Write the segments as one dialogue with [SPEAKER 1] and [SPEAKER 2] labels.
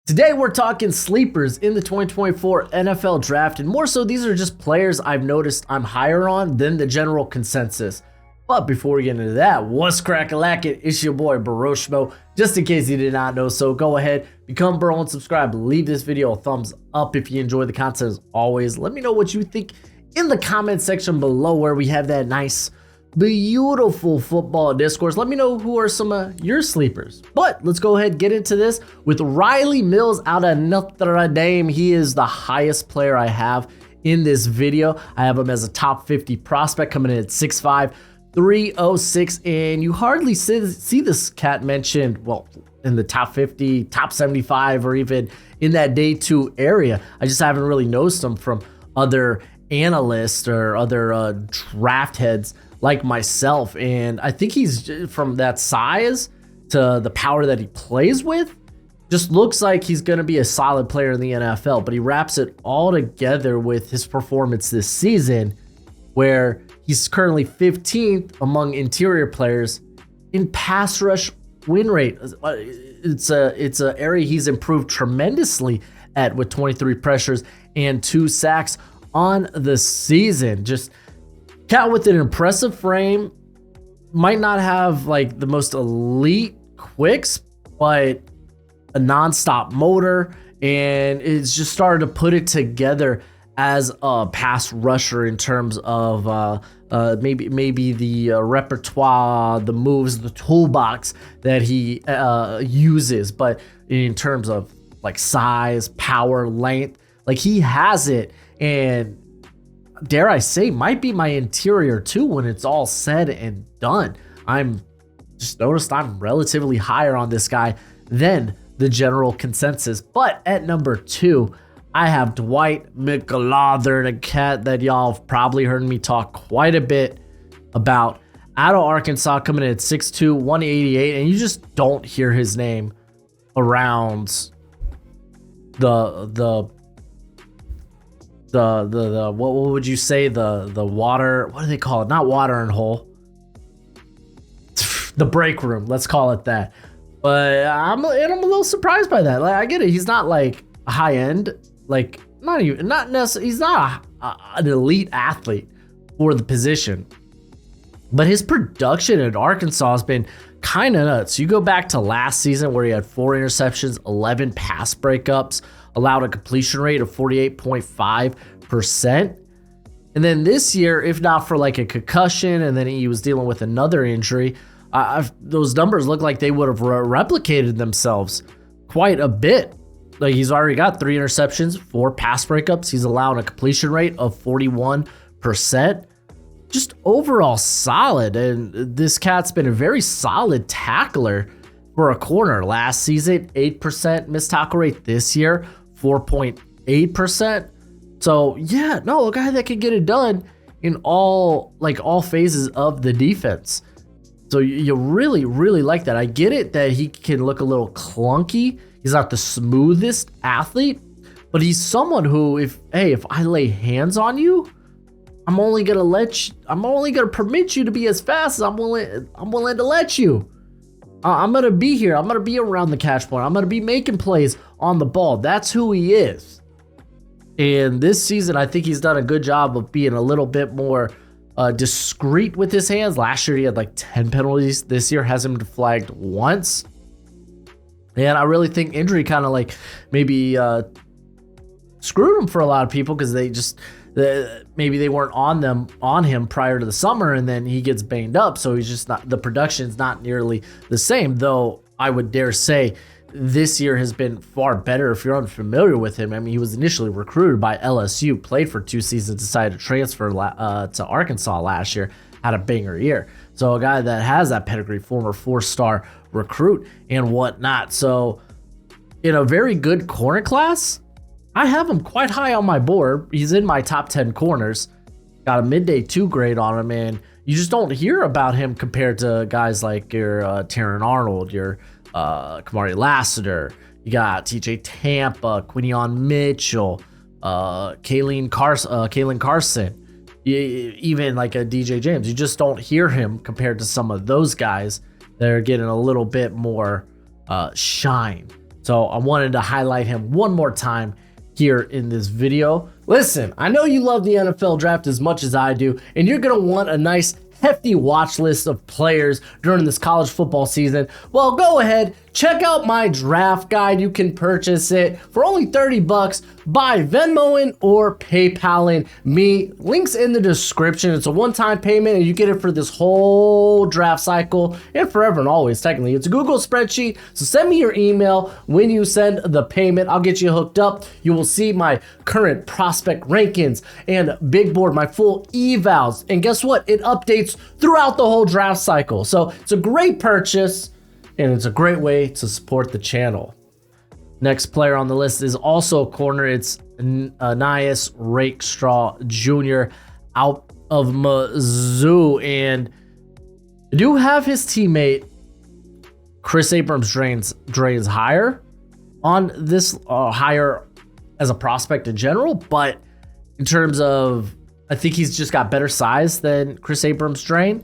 [SPEAKER 1] Today we're talking sleepers in the 2024 NFL draft, and more so these are just players I've noticed I'm higher on than the general consensus. But before we get into that, what's crack-a-lackin'? It's your boy Broshmo. Just in case you did not know, so go ahead, become bro and subscribe. Leave this video a thumbs up if you enjoy the content. As always, let me know what you think in the comment section below, where we have that nice, beautiful football discourse. Let me know who are some of your sleepers. But let's go ahead and get into this with Riley Mills out of Notre Dame. He is the highest player I have in this video. I have him as a top 50 prospect, coming in at 6'5", 306, and you hardly see this cat mentioned, well, in the top 50, top 75, or even in that day two area. I just haven't really noticed him from other analysts or other draft heads like myself. And I think he's, from that size to the power that he plays with, just looks like he's going to be a solid player in the NFL. But he wraps it all together with his performance this season, where he's currently 15th among interior players in pass rush win rate. It's a area he's improved tremendously at, with 23 pressures and 2 sacks on the season. Just cat with an impressive frame, might not have like the most elite quicks, but a non-stop motor, and it's just started to put it together as a pass rusher in terms of maybe the repertoire, the moves, the toolbox that he uses. But in terms of like size, power, length, like he has it, and dare I say, might be my interior too when it's all said and done. I'm just noticed I'm relatively higher on this guy than the general consensus. But at number 2, I have Dwight McClain, a cat that y'all have probably heard me talk quite a bit about, out of Arkansas, coming in at 6'2", 188, and you just don't hear his name around the what would you say, the water, what do they call it? Not watering hole. The break room, let's call it that. But I'm a little surprised by that. Like, I get it. He's not like a high end, like not necessarily. He's not an elite athlete for the position, but his production at Arkansas has been kind of nuts. You go back to last season where he had 4 interceptions, 11 pass breakups, allowed a completion rate of 48.5%. And then this year, if not for like a concussion, and then he was dealing with another injury, those numbers look like they would have replicated themselves quite a bit. Like, he's already got 3 interceptions, 4 pass breakups. He's allowed a completion rate of 41%. Just overall solid. And this cat's been a very solid tackler for a corner. Last season, 8% missed tackle rate. This year, 4.8%. So yeah, no, a guy that can get it done in all phases of the defense. So you really, really like that. I get it that he can look a little clunky. He's not the smoothest athlete, but he's someone who, if I lay hands on you, I'm only gonna permit you to be as fast as I'm willing to let you. I'm gonna be here. I'm gonna be around the catch point. I'm gonna be making plays on the ball. That's who he is. And this season, I think he's done a good job of being a little bit more discreet with his hands. Last year, he had like 10 penalties. This year, hasn't been flagged once. And I really think injury kind of like maybe screwed him for a lot of people, because maybe they weren't on him prior to the summer, and then he gets banged up, so he's just not, the production's not nearly the same. Though I would dare say this year has been far better if you're unfamiliar with him. I mean, he was initially recruited by LSU, played for 2 seasons, decided to transfer to Arkansas last year, had a banger year. So a guy that has that pedigree, former 4-star recruit and whatnot. So in a very good corner class, I have him quite high on my board. He's in my top 10 corners. Got a midday 2 grade on him, and you just don't hear about him compared to guys like your Terran Arnold, your Kamari Lassiter. You got TJ Tampa, Quinion Mitchell, Kalen Carson, even like a DJ James. You just don't hear him compared to some of those guys that are getting a little bit more shine So I wanted to highlight him one more time here in this video. Listen, I know you love the NFL draft as much as I do, and you're going to want a nice hefty watch list of players during this college football season. Well, go ahead, check out my draft guide. You can purchase it for only 30 bucks by Venmoing or PayPaling me. Links in the description. It's a one-time payment and you get it for this whole draft cycle and forever and always. Technically, it's a Google spreadsheet. So send me your email when you send the payment. I'll get you hooked up. You will see my current prospect rankings and big board, my full evals. And guess what? It updates throughout the whole draft cycle. So it's a great purchase and it's a great way to support the channel. Next player on the list is also a corner. It's Ainias Rakestraw Jr. out of Mizzou. And I do have his teammate Chris Abrams drains higher on this, higher as a prospect in general. But in terms of, I think he's just got better size than Chris Abrams drain.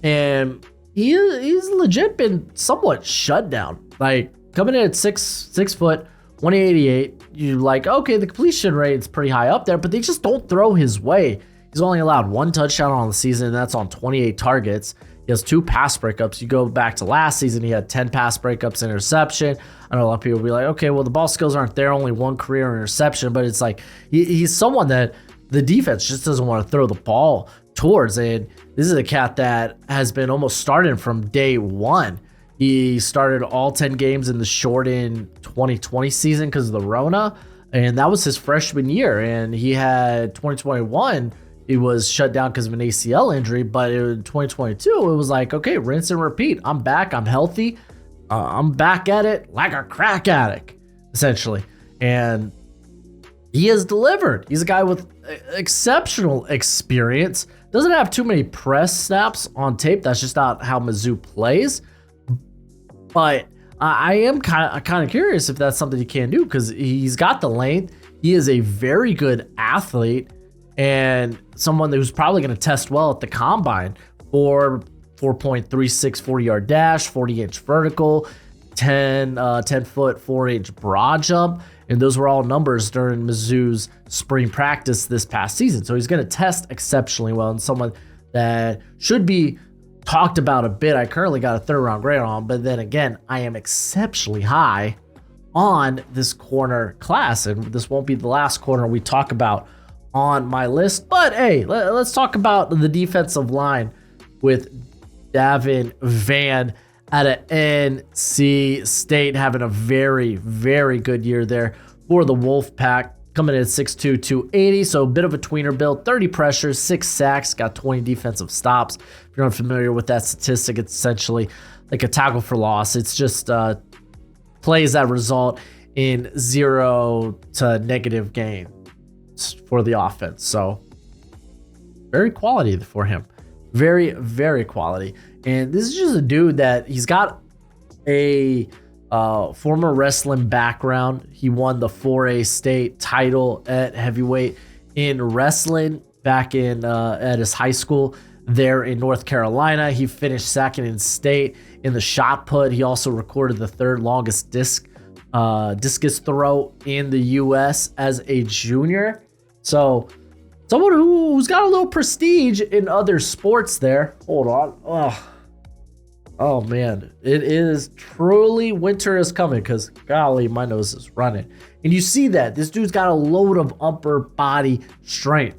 [SPEAKER 1] And he's legit been somewhat shut down. Like coming in at 6 foot, 188, you're like, okay, the completion rate is pretty high up there, but they just don't throw his way. He's only allowed 1 touchdown on the season, and that's on 28 targets. He has 2 pass breakups. You go back to last season, he had 10 pass breakups, interception. I know a lot of people will be like, okay, well, the ball skills aren't there, only 1 career interception, but it's like he's someone that the defense just doesn't want to throw the ball towards. And this is a cat that has been almost starting from day one. He started all 10 games in the shortened 2020 season because of the Rona, and that was his freshman year. And he had 2021, he was shut down because of an ACL injury, but in 2022, it was like, okay, rinse and repeat. I'm back, I'm healthy, I'm back at it like a crack addict, essentially. And he has delivered. He's a guy with exceptional experience. Doesn't have too many press snaps on tape. That's just not how Mizzou plays. But I am kind of curious if that's something he can do, because he's got the length. He is a very good athlete and someone who's probably going to test well at the combine. 4.36 40-yard dash, 40-inch vertical, 10 foot 4-inch broad jump. And those were all numbers during Mizzou's spring practice this past season. So he's going to test exceptionally well, and someone that should be talked about a bit. I currently got a 3rd round grade on, but then again, I am exceptionally high on this corner class, and this won't be the last corner we talk about on my list. But hey, let's talk about the defensive line with Davin Van out of NC State, having a very, very good year there for the Wolfpack, coming in at 6'2", 280, so a bit of a tweener build, 30 pressures, 6 sacks, got 20 defensive stops. If you're unfamiliar with that statistic, it's essentially like a tackle for loss. It's just plays that result in 0 to negative gain for the offense. So very quality for him. Very, very quality. And this is just a dude that he's got a former wrestling background. He won the 4A state title at heavyweight in wrestling back in at his high school there in North Carolina. He finished 2nd in state in the shot put. He also recorded the 3rd longest discus throw in the U.S. as a junior. So someone who's got a little prestige in other sports there. Hold on. Oh man, it is truly winter is coming, because golly, my nose is running. And you see that this dude's got a load of upper body strength.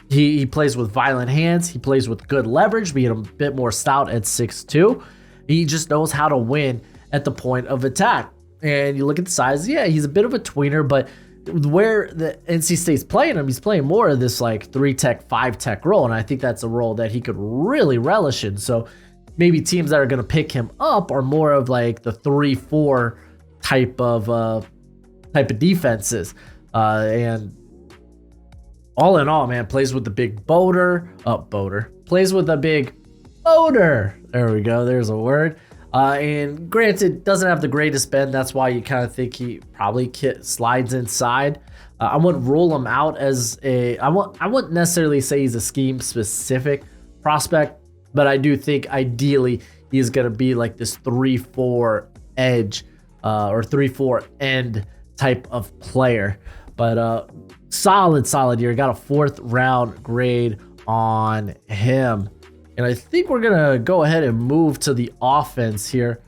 [SPEAKER 1] He plays with violent hands. He plays with good leverage, being a bit more stout at 6'2". He just knows how to win at the point of attack. And you look at the size, yeah, he's a bit of a tweener, but where the NC State's playing him, he's playing more of this like 3-tech, 5-tech role. And I think that's a role that he could really relish in. So maybe teams that are going to pick him up are more of like the 3-4 type of defenses. And all in all, man, plays with the big plays with a big boater. There we go. There's a word. And granted, doesn't have the greatest bend. That's why you kind of think he probably slides inside. I wouldn't rule him out as I wouldn't necessarily say he's a scheme specific prospect, but I do think ideally he's going to be like this 3-4 edge or 3-4 end type of player. But solid year. Got a 4th round grade on him. And I think we're going to go ahead and move to the offense here.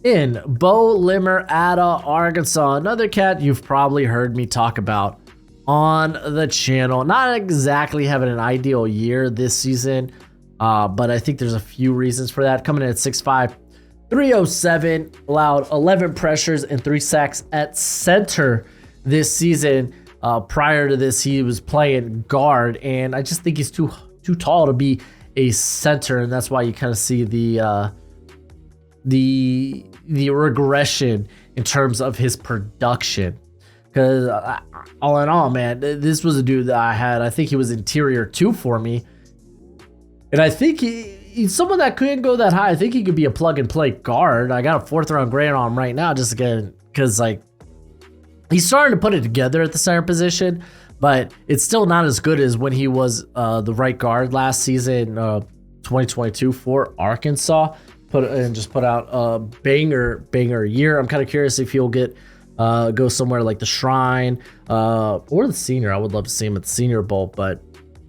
[SPEAKER 1] In Bo Limmer, Arkansas, another cat you've probably heard me talk about on the channel. Not exactly having an ideal year this season, but I think there's a few reasons for that. Coming in at 6'5", 307, allowed 11 pressures and 3 sacks at center this season. Prior to this, he was playing guard, and I just think he's too tall to be a center, and that's why you kind of see the regression in terms of his production. Because all in all, man, this was a dude that I think he was interior 2 for me, and I think he's someone that couldn't go that high. I think he could be a plug and play guard. I got a 4th round grade on him right now, just again because like he's starting to put it together at the center position, but it's still not as good as when he was the right guard last season, 2022 for Arkansas. Put out a banger year. I'm kind of curious if he'll go somewhere like the Shrine or the Senior. I would love to see him at the Senior Bowl, but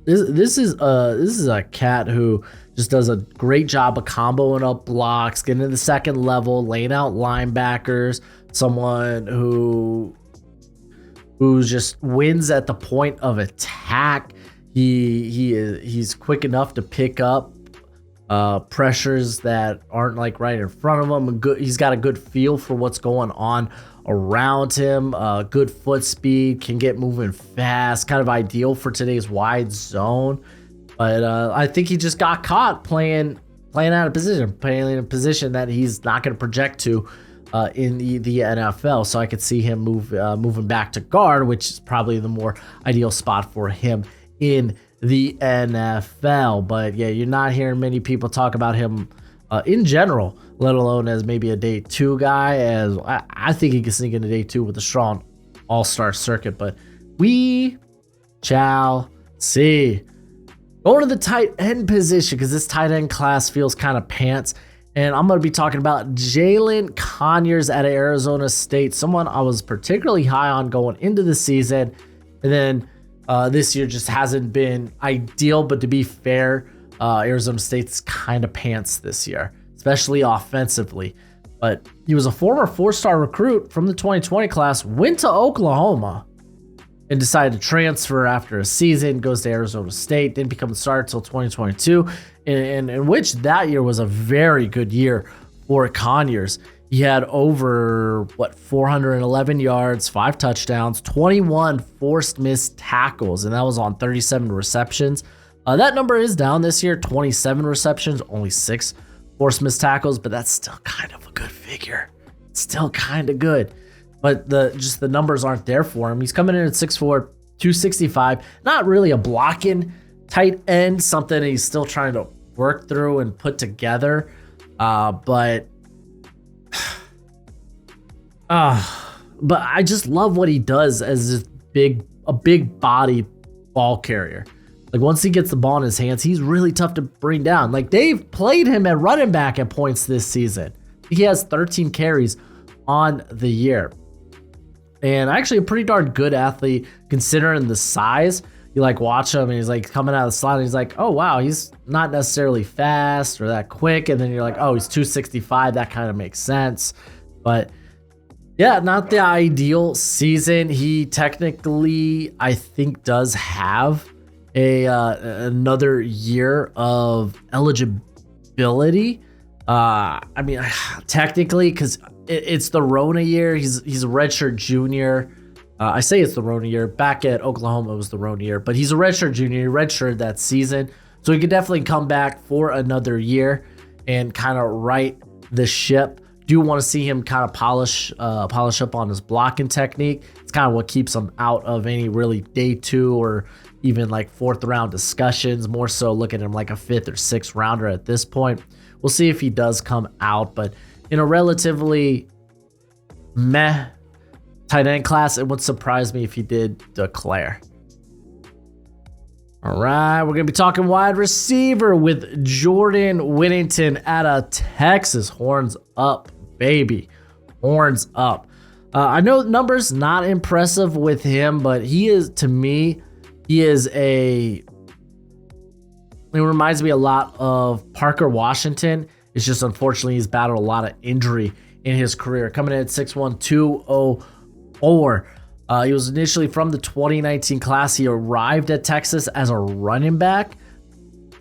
[SPEAKER 1] this is a cat who just does a great job of comboing up blocks, getting to the second level, laying out linebackers. Someone who just wins at the point of attack. He's quick enough to pick up pressures that aren't like right in front of him. He's got a good feel for what's going on around him. Good foot speed, can get moving fast. Kind of ideal for today's wide zone. But I think he just got caught playing out of position, playing in a position that he's not going to project to in the NFL. So I could see him moving back to guard, which is probably the more ideal spot for him in the NFL. But yeah, you're not hearing many people talk about him in general, let alone as maybe a day 2 guy, as I think he can sneak into day 2 with a strong all-star circuit, but we shall see. Going to the tight end position, because this tight end class feels kind of pants, and I'm going to be talking about Jaylen Conor out of Arizona State, someone I was particularly high on going into the season, and then this year just hasn't been ideal. But to be fair, Arizona State's kind of pants this year, especially offensively. But he was a former 4-star recruit from the 2020 class, went to Oklahoma, and decided to transfer after a season, goes to Arizona State, didn't become a starter until 2022, in which that year was a very good year for Conyers. He had over 411 yards, 5 touchdowns, 21 forced missed tackles, and that was on 37 receptions. That number is down this year, 27 receptions, only 6 forced missed tackles, but that's still kind of a good figure. Still kind of good, but the numbers aren't there for him. He's coming in at 6'4", 265. Not really a blocking tight end, something he's still trying to work through and put together, but I just love what he does as a big body ball carrier. Like once he gets the ball in his hands, he's really tough to bring down. Like they've played him at running back at points this season. He has 13 carries on the year. And actually a pretty darn good athlete considering the size. You like watch him and he's like coming out of the slot and he's like, oh wow, he's not necessarily fast or that quick. And then you're like, oh, he's 265. That kind of makes sense. But yeah, not the ideal season. He technically, I think, does have another year of eligibility. I mean, technically, because it's the Rona year. He's a redshirt junior. I say it's the Rona year. Back at Oklahoma, it was the Rona year. But he's a redshirt junior. He redshirted that season. So he could definitely come back for another year and kind of right the ship. Do want to see him kind of polish up on his blocking technique. It's kind of what keeps him out of any really day 2 or even like 4th round discussions. More so look at him like a 5th or 6th rounder at this point. We'll see if he does come out, but in a relatively meh tight end class, it would surprise me if he did declare. All right, we're going to be talking wide receiver with Jordan Winnington out of Texas. Horns up, baby. horns up. I know numbers not impressive with him, but he is, to me, it reminds me a lot of Parker Washington. It's just unfortunately he's battled a lot of injury in his career. Coming in at 6'1", 204. He was initially from the 2019 class. He arrived at Texas as a running back,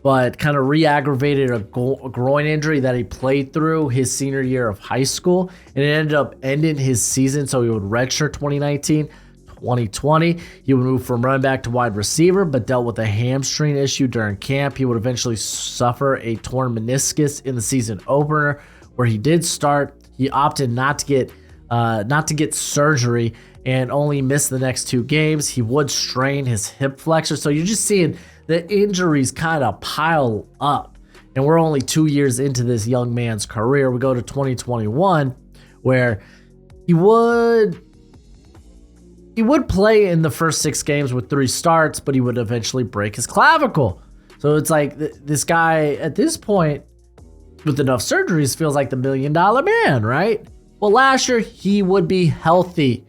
[SPEAKER 1] but kind of re-aggravated a groin injury that he played through his senior year of high school, and it ended up ending his season, so he would redshirt 2019. 2020, he would move from running back to wide receiver, but dealt with a hamstring issue during camp. He would eventually suffer a torn meniscus in the season opener, where he did start. He opted not to get surgery and only missed the next 2 games. He would strain his hip flexor, so you're just seeing the injuries kind of pile up, and we're only 2 years into this young man's career. We go to 2021, where he would play in the first 6 games with 3 starts, but he would eventually break his clavicle. So it's like this guy at this point, with enough surgeries, feels like the $1 million man, right? Well, last year he would be healthy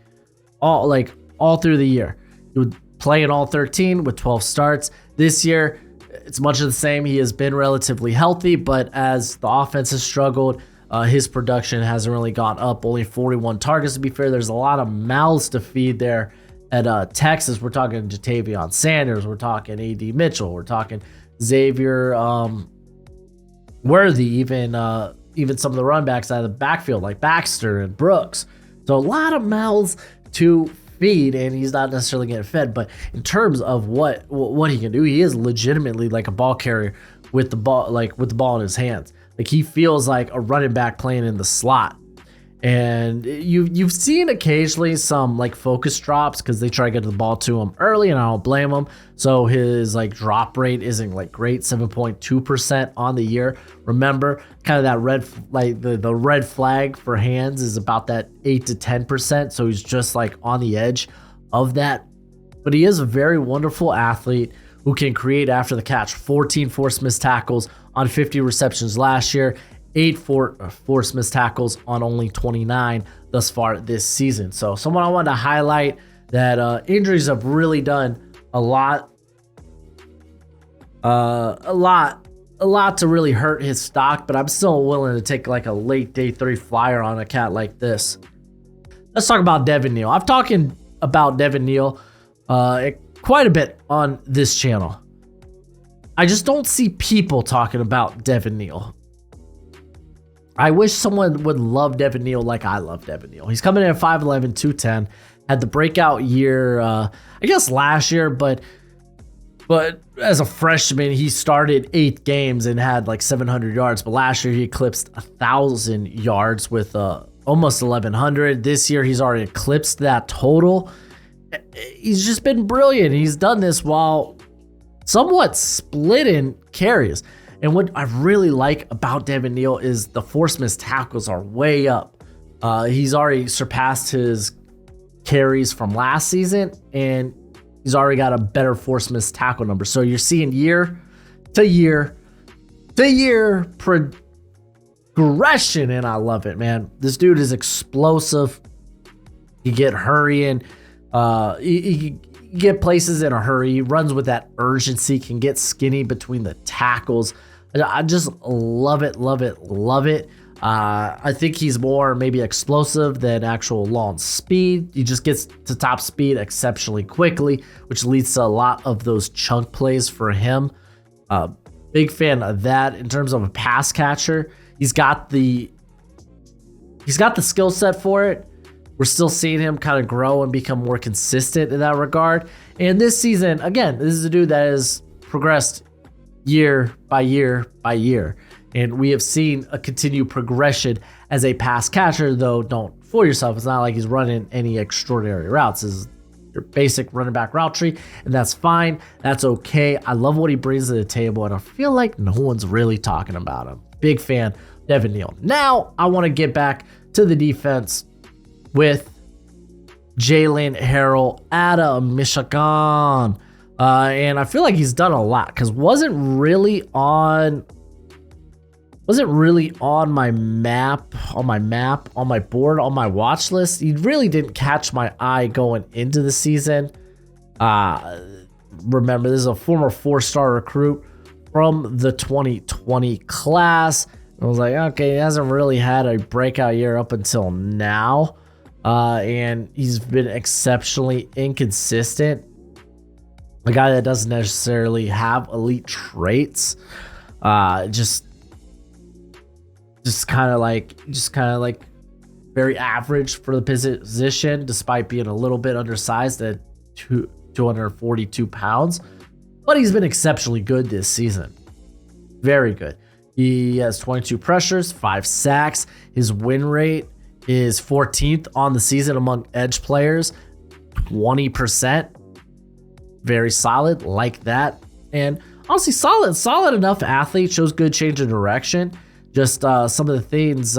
[SPEAKER 1] all through the year. He would play in all 13 with 12 starts. This year, it's much of the same. He has been relatively healthy, but as the offense has struggled, his production hasn't really gone up. Only 41 targets, to be fair. There's a lot of mouths to feed there at Texas. We're talking Jatavion Sanders. We're talking A.D. Mitchell. We're talking Xavier Worthy, even some of the run backs out of the backfield like Baxter and Brooks. So a lot of mouths to feed, and he's not necessarily getting fed. But in terms of what he can do, he is legitimately like a ball carrier with the ball in his hands. Like, he feels like a running back playing in the slot. And you've seen occasionally some like focus drops because they try to get the ball to him early, and I don't blame him. So his like drop rate isn't like great, 7.2% on the year. Remember, kind of that the red flag for hands is about that 8 to 10%. So he's just like on the edge of that. But he is a very wonderful athlete who can create after the catch. 14 forced missed tackles on 50 receptions last year. 8 forced missed tackles on only 29 thus far this season. So someone I wanted to highlight that injuries have really done a lot to really hurt his stock, but I'm still willing to take like a late day 3 flyer on a cat like this. Let's talk about Devon Neil. I've talked about Devon Neil quite a bit on this channel. I just don't see people talking about Devon Neil. I wish someone would love Devon Neil like I love Devon Neil. He's coming in at 5'11", 210. Had the breakout year, I guess last year, but as a freshman, he started 8 games and had like 700 yards. But last year, he eclipsed 1,000 yards with almost 1,100. This year, he's already eclipsed that total. He's just been brilliant. He's done this while somewhat splitting carries. And what I really like about Devon Neil is the forced missed tackles are way up. He's already surpassed his carries from last season, and he's already got a better forced missed tackle number. So you're seeing year to year progression, and I love it, man. This dude is explosive. You get hurrying. He get places in a hurry. He runs with that urgency, can get skinny between the tackles. I just love it. I think he's more maybe explosive than actual long speed. He just gets to top speed exceptionally quickly, which leads to a lot of those chunk plays for him. Big fan of that. In terms of a pass catcher, he's got the skill set for it. We're still seeing him kind of grow and become more consistent in that regard. And this season, again, this is a dude that has progressed year by year by year. And we have seen a continued progression as a pass catcher, though don't fool yourself. It's not like he's running any extraordinary routes. This is your basic running back route tree, and that's fine. That's okay. I love what he brings to the table, and I feel like no one's really talking about him. Big fan, Devon Neil. Now, I want to get back to the defense with Jaylen Herold out of Michigan. And I feel like he's done a lot because wasn't really on wasn't really on my board, on my watch list. He really didn't catch my eye going into the season. Remember, this is a former 4-star recruit from the 2020 class. I was like, okay, he hasn't really had a breakout year up until now. And he's been exceptionally inconsistent. A guy that doesn't necessarily have elite traits. Just kind of like very average for the position, despite being a little bit undersized at 242 pounds. But he's been exceptionally good this season. Very good. He has 22 pressures, 5 sacks. His win rate is 14th on the season among edge players, 20%. Very solid, like that. And honestly, solid enough athlete, shows good change of direction. Just some of the things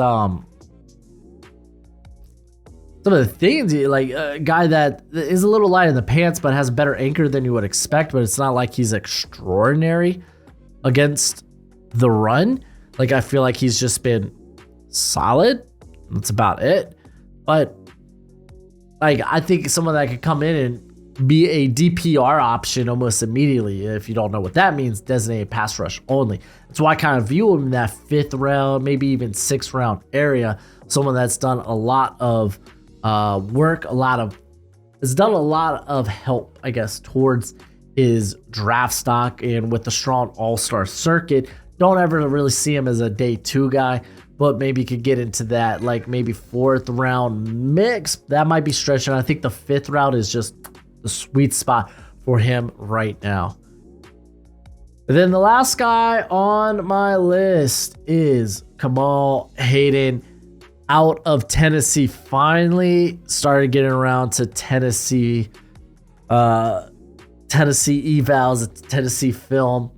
[SPEAKER 1] like a guy that is a little light in the pants but has a better anchor than you would expect, but it's not like he's extraordinary against the run. Like, I feel like he's just been solid. That's about it. But like, I think someone that could come in and be a DPR option almost immediately. If you don't know what that means, designated pass rush only. That's why I kind of view him in that 5th round, maybe even 6th round area. Someone that's done a lot of work, has done a lot of help, I guess, towards his draft stock. And with the strong all-star circuit, don't ever really see him as a day 2 guy, but maybe could get into that like maybe 4th round mix. That might be stretching. I think the 5th round is just the sweet spot for him right now. And then the last guy on my list is Kamal Hayden out of Tennessee. Finally started getting around to Tennessee evals, Tennessee film.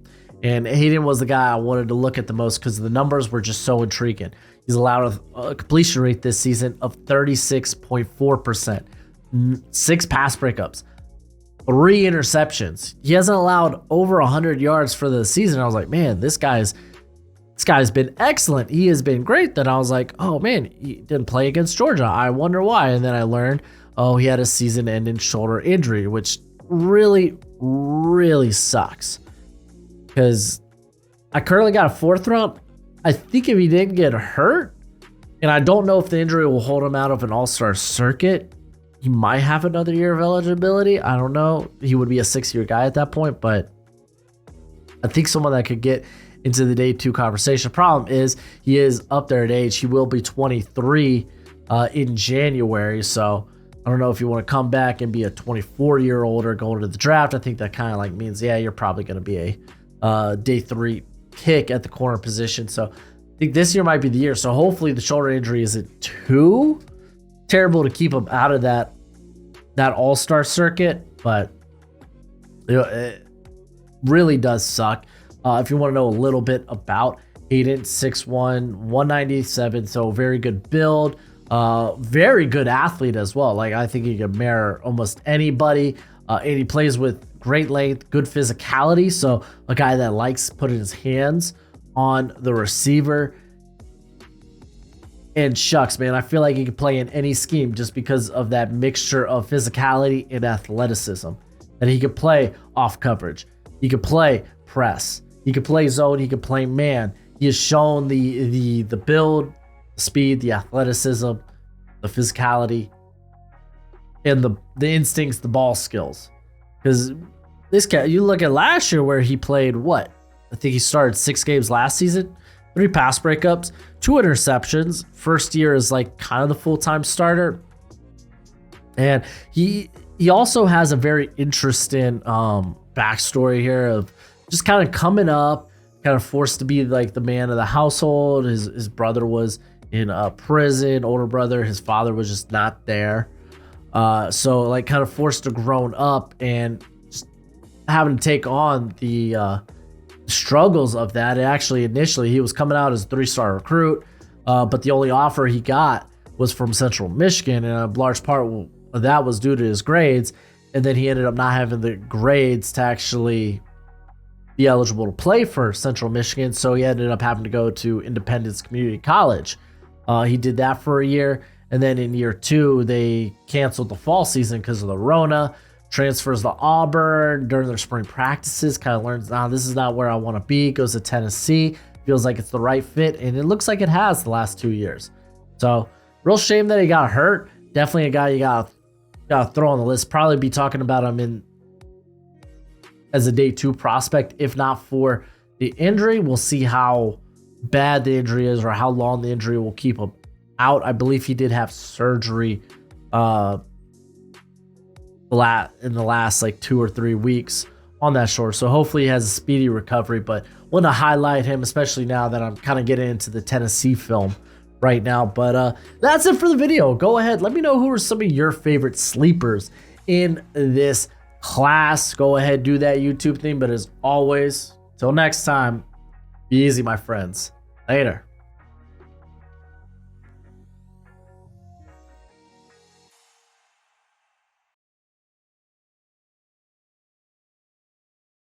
[SPEAKER 1] And Hayden was the guy I wanted to look at the most because the numbers were just so intriguing. He's allowed a completion rate this season of 36.4%, 6 pass breakups, 3 interceptions. He hasn't allowed over 100 yards for the season. I was like, man, this guy's been excellent. He has been great. Then I was like, oh man, he didn't play against Georgia. I wonder why. And then I learned, oh, he had a season-ending shoulder injury, which really, really sucks. Because I currently got a 4th round. I think if he didn't get hurt, and I don't know if the injury will hold him out of an all-star circuit, he might have another year of eligibility. I don't know. He would be a 6-year guy at that point, but I think someone that could get into the day 2 conversation. Problem is he is up there in age. He will be 23 in January, so I don't know if you want to come back and be a 24-year-old going to the draft. I think that kind of like means, yeah, you're probably going to be a day 3 pick at the corner position. So I think this year might be the year. So hopefully the shoulder injury isn't too terrible to keep him out of that all-star circuit, but it really does suck. If you want to know a little bit about Hayden, 6'1", 197, so very good build, very good athlete as well. Like, I think he can mirror almost anybody, and he plays with great length, good physicality. So a guy that likes putting his hands on the receiver. And shucks, man, I feel like he could play in any scheme just because of that mixture of physicality and athleticism. And he could play off coverage. He could play press. He could play zone. He could play man. He has shown the build, the speed, the athleticism, the physicality, and the instincts, the ball skills. Because this guy, you look at last year where he played what? I think he started 6 games last season, 3 pass breakups, 2 interceptions. First year is like kind of the full-time starter. And he also has a very interesting backstory here of just kind of coming up, kind of forced to be like the man of the household. His brother was in prison, older brother. His father was just not there. So like kind of forced to grown up and just having to take on the struggles of that. And actually, initially, he was coming out as a 3-star recruit, but the only offer he got was from Central Michigan, and a large part of that was due to his grades. And then he ended up not having the grades to actually be eligible to play for Central Michigan, so he ended up having to go to Independence Community College. He did that for a year, and then in year 2, they canceled the fall season because of the Rona. Transfers to Auburn during their spring practices, kind of learns, this is not where I want to be, goes to Tennessee, feels like it's the right fit, and it looks like it has the last 2 years. So, real shame that he got hurt. Definitely a guy you gotta throw on the list. Probably be talking about him as a day 2 prospect, if not for the injury. We'll see how bad the injury is or how long the injury will keep him out. I believe he did have surgery in the last like 2 or 3 weeks on that shoulder. So hopefully he has a speedy recovery, but want to highlight him, especially now that I'm kind of getting into the Tennessee film right now. But that's it for the video. Go ahead, let me know who are some of your favorite sleepers in this class. Go ahead, do that YouTube thing. But as always, till next time, be easy, my friends. Later.